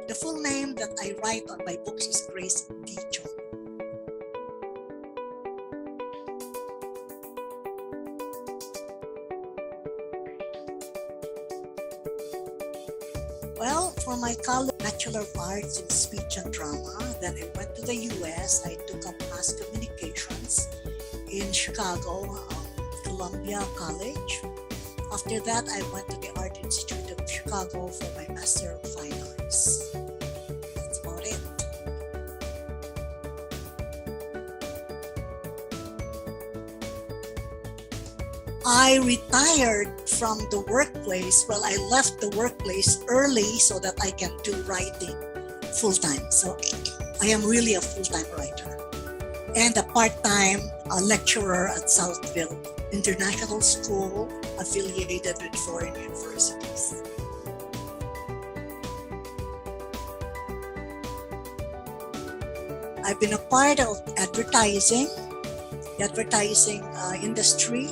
The full name that I write on my books is Grace D Chong. Well, for my college Bachelor of Arts in Speech and Drama, then I went to the US. I took up mass communications in Chicago, Columbia College. After that, I went to the Art Institute of Chicago for my Master of Fine Arts. That's about it. I retired from the workplace. Well, I left the workplace early so that I can do writing full-time. So I am really a full-time writer and a part-time lecturer at Southville International School affiliated with foreign universities. I've been a part of advertising, the advertising industry.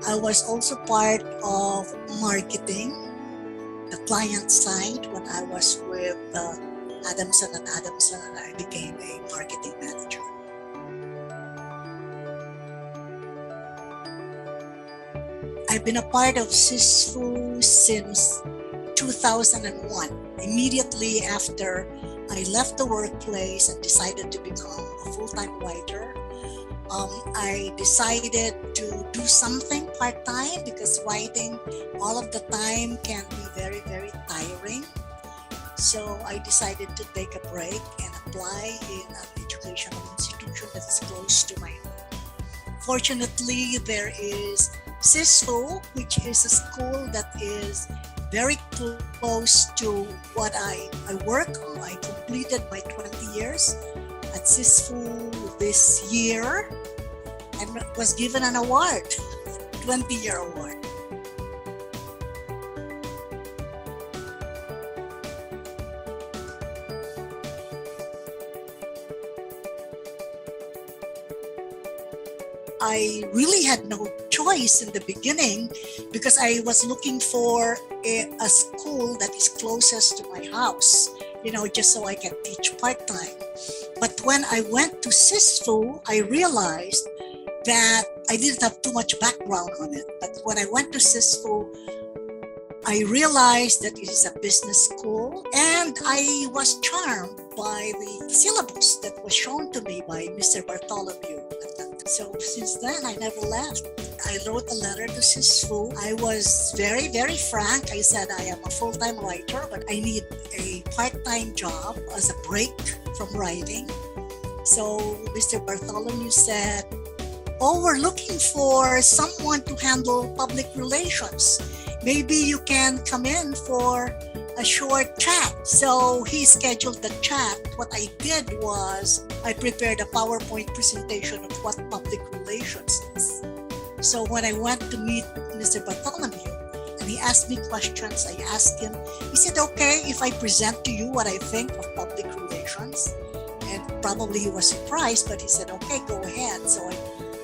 I was also part of marketing, the client side, when I was with Adamson and Adamson, and I became a marketing manager. I've been a part of SISFU since 2001. Immediately after I left the workplace and decided to become a full-time writer, I decided to do something part-time because writing all of the time can be very, very tiring. So I decided to take a break and apply in an educational institution that is close to my home. Fortunately, there is SISFU, which is a school that is very close to what I work on. I completed my 20 years at SISFU this year and was given an award, 20-year award. I really had no choice in the beginning because I was looking for a school that is closest to my house, just so I can teach part-time. But when I went to SISFU, I realized that I didn't have too much background on it. But when I went to SISFU, I realized that it is a business school, and I was charmed by the syllabus that was shown to me by Mr. Bartholomew. So since then, I never left. I wrote a letter to SISFU. I was very, very frank. I said I am a full-time writer, but I need a part-time job as a break from writing. So Mr. Bartholomew said, "Oh, we're looking for someone to handle public relations. Maybe you can come in for a short chat." So he scheduled the chat. What I did was I prepared a PowerPoint presentation of what public relations is. So when I went to meet Mr. Bartholomew and he asked me questions, I asked him, is it okay if I present to you what I think of public relations? And probably he was surprised, but he said, okay, go ahead. So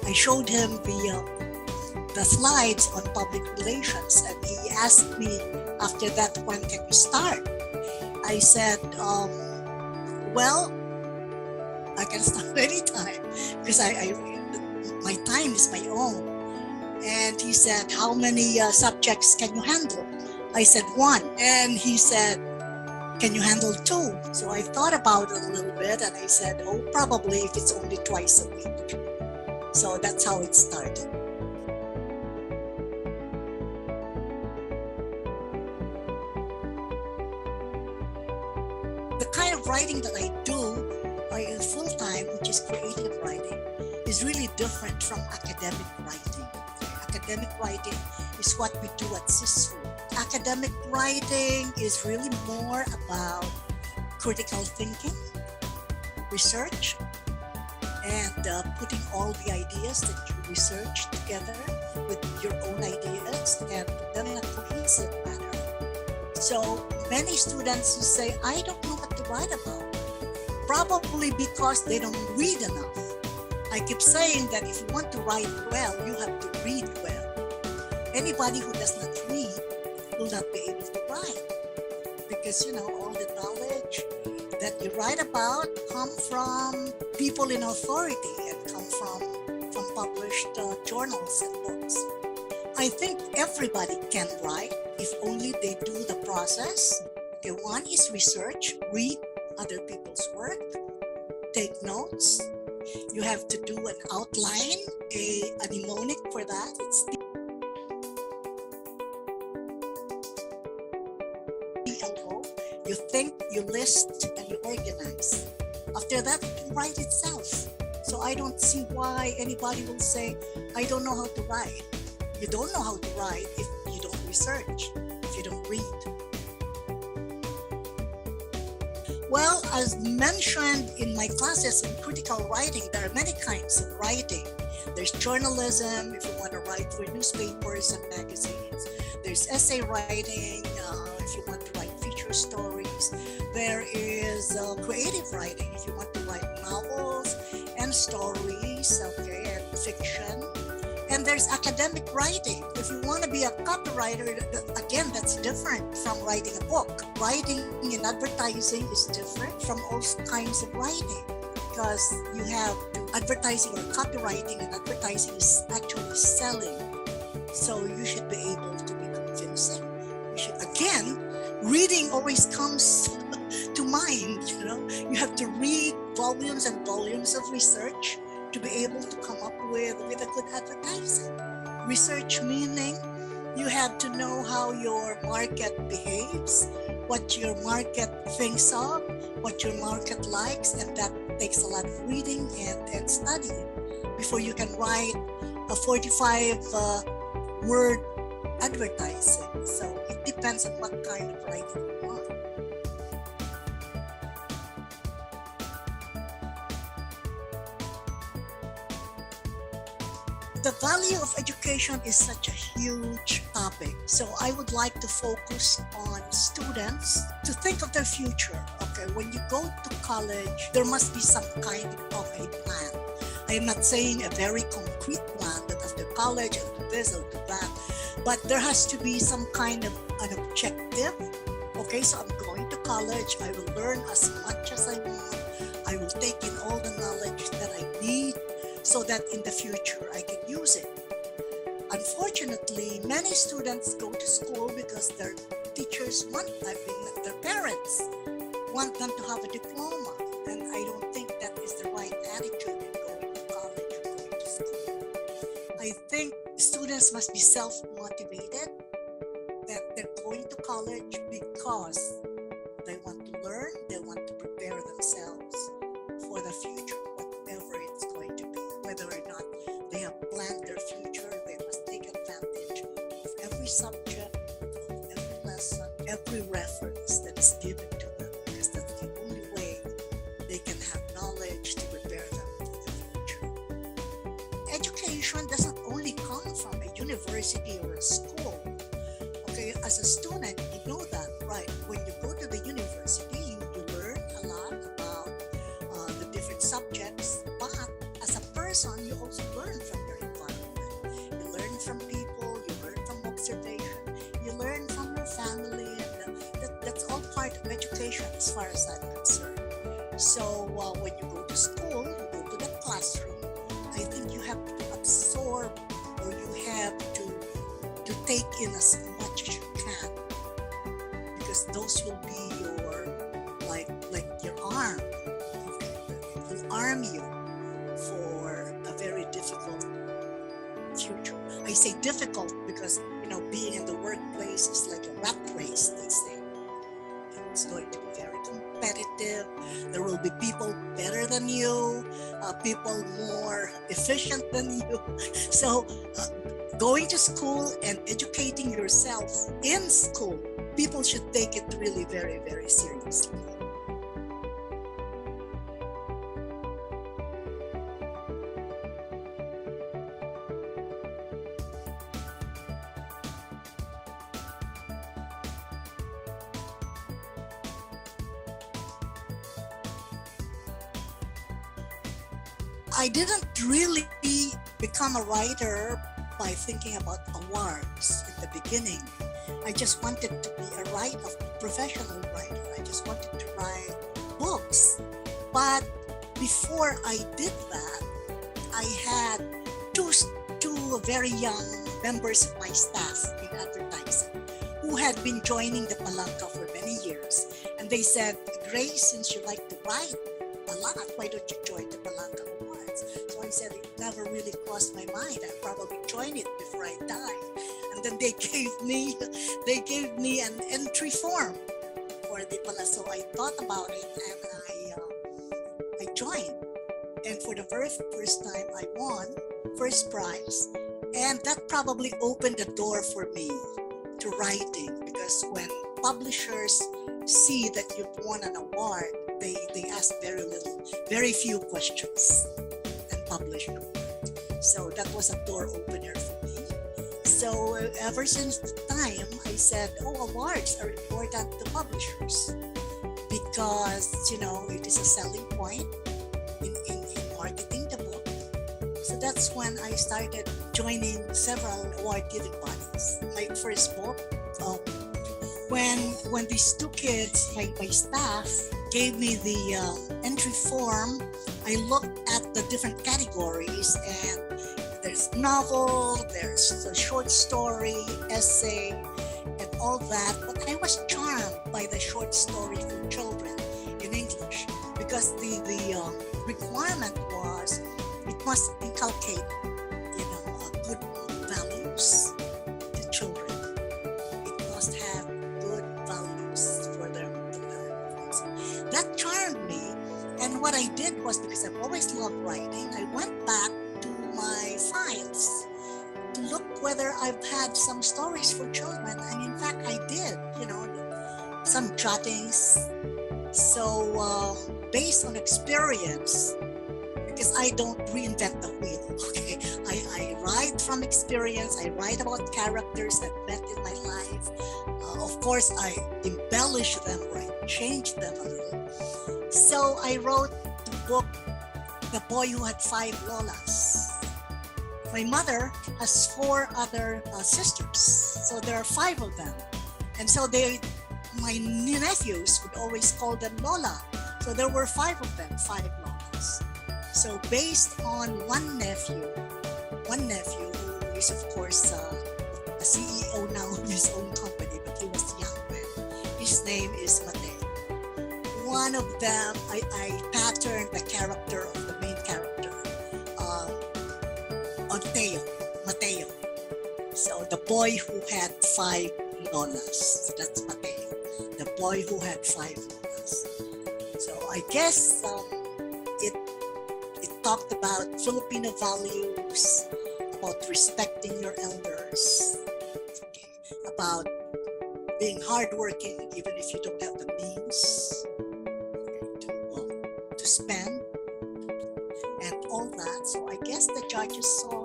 I showed him the slides on public relations, and he asked me after that, when can you start? I said, well, I can start anytime because my time is my own. And he said, how many subjects can you handle? I said 1. And he said, can you handle 2? So I thought about it a little bit and I said, oh, probably if it's only twice a week. So that's how it started. The kind of writing that I do in full-time, which is creative writing, is really different from academic writing. Academic writing is what we do at SISFU. Academic writing is really more about critical thinking, research, and putting all the ideas that you research together with your own ideas and put them in a cohesive manner. So many students who say, I don't know what to write about, probably because they don't read enough. I keep saying that if you want to write well, you have to read well. Anybody who does not read will not be able to write because all the knowledge that you write about come from people in authority and come from published journals and books. I think everybody can write if only they do the process. Okay, one is research, read other people's work, take notes. You have to do an outline, a mnemonic for that. It's TLO. You think, you list, and you organize. After that, it can write itself. So I don't see why anybody will say, I don't know how to write. You don't know how to write if you don't research, if you don't read. Well, as mentioned in my classes in critical writing, there are many kinds of writing. There's journalism, if you want to write for newspapers and magazines. There's essay writing, if you want to write feature stories. There is creative writing, if you want to write novels and stories, okay, and fiction. And there's academic writing. If you want to be a copywriter, again, that's different from writing a book. Writing in advertising is different from all kinds of writing, because you have advertising or copywriting, and advertising is actually selling. So you should be able to be convincing. You should, again, reading always comes to mind. You have to read volumes and volumes of research to be able to come up with a good advertising. Research meaning you have to know how your market behaves, what your market thinks of, what your market likes, and that takes a lot of reading and studying before you can write a 45-word advertising. So it depends on what kind of writing you want. The value of education is such a huge topic. So I would like to focus on students to think of their future. Okay, when you go to college, there must be some kind of a plan. I am not saying a very concrete plan that after college I'll do this, I'll do that, but there has to be some kind of an objective. Okay, so I'm going to college, I will learn as much as I want, I will take in all the knowledge that I need, so that in the future I can use it. Unfortunately, many students go to school because their teachers their parents want them to have a diploma. And I don't think that is the right attitude in going to college or going to school. I think students must be self-motivated, that they're going to college because they want to learn, they want to prepare themselves for the future, whatever it's going to be. Whether or not they have planned their future, they must take advantage of every subject, of every lesson, every reference that is given to them, because that's the only way they can have knowledge to prepare them for the future. Education doesn't only come from a university or a school. Okay, as a student, you know that, right? When you go to the university, you learn a lot about the different subjects, but you also learn from your environment. You learn from people, you learn from observation, you learn from your family, and that's all part of education as far as I'm concerned. So when you go to school, you go to the classroom, I think you have to absorb, or you have to take in as much as you can, because those will be your like your arm. It will arm you for a very difficult future. I say difficult because being in the workplace is like a rat race, they say. It's going to be very competitive. There will be people better than you, people more efficient than you. So going to school and educating yourself in school, people should take it really very, very seriously. I didn't really become a writer by thinking about awards in the beginning. I just wanted to be a professional writer. I just wanted to write books. But before I did that, I had two very young members of my staff in advertising who had been joining the Palanca for many years. And they said, Grace, since you like to write a lot, why don't you join the Palanca Awards? So I said, it never really crossed my mind. I'll probably join it before I die. And then they gave me an entry form for the Palanca. So I thought about it and I joined. And for the very first time, I won first prize. And that probably opened the door for me to writing, because when publishers see that you've won an award, they ask very few questions and publish the award. So that was a door opener for me. So ever since the time, I said, awards are important to publishers because, it is a selling point in marketing the book. So that's when I started joining several award-giving bodies. My first book, when these two kids, my staff, gave me the entry form, I looked at the different categories, and there's novel, there's a short story, essay, and all that. But I was charmed by the short story for children in English, because the requirement was it must inculcate, good values to children. It must have good values for them to learn. So that charmed me. And what I did was, because I've always loved writing, I went back to my files to look whether I've had some stories for children. And in fact, I did, some jottings. So based on experience, because I don't reinvent the wheel, okay? I write from experience. I write about characters I've met in my life. Of course, I embellish them or I change them a little. So I wrote the book, The Boy Who Had 5 Lolas. My mother has 4 other sisters, so there are 5 of them. And so my nephews would always call them Lola. So there were 5 of them, 5 Lolas. So based on one nephew who is of course a CEO now of his own company, but he was young then. His name is Mateo. One of them, I patterned the character of the main character on Mateo. So the boy who had 5 Lolas. So that's Mateo. The boy who had 5 Lolas. So I guess it talked about Filipino values, about respecting your elders, about being hardworking even if you don't have the means to spend, and all that. So I guess the judges saw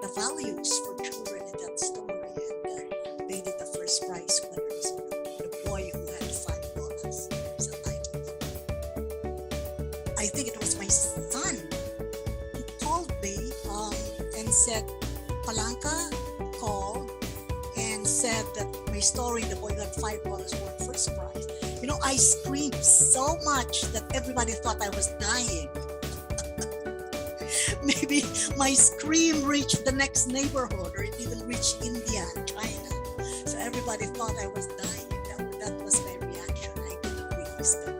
the values for children in that story, and made it the first prize winner. So the boy who had 5 dollars is the title. I think it was my son who called me and said, Palanca called and said that my story, The Boy Who Had 5 Dollars, won first prize. I screamed so much that everybody thought I was dying. Maybe my scream reached the next neighborhood, or it even reached India and China. So everybody thought I was dying. That was my reaction. I couldn't really stand.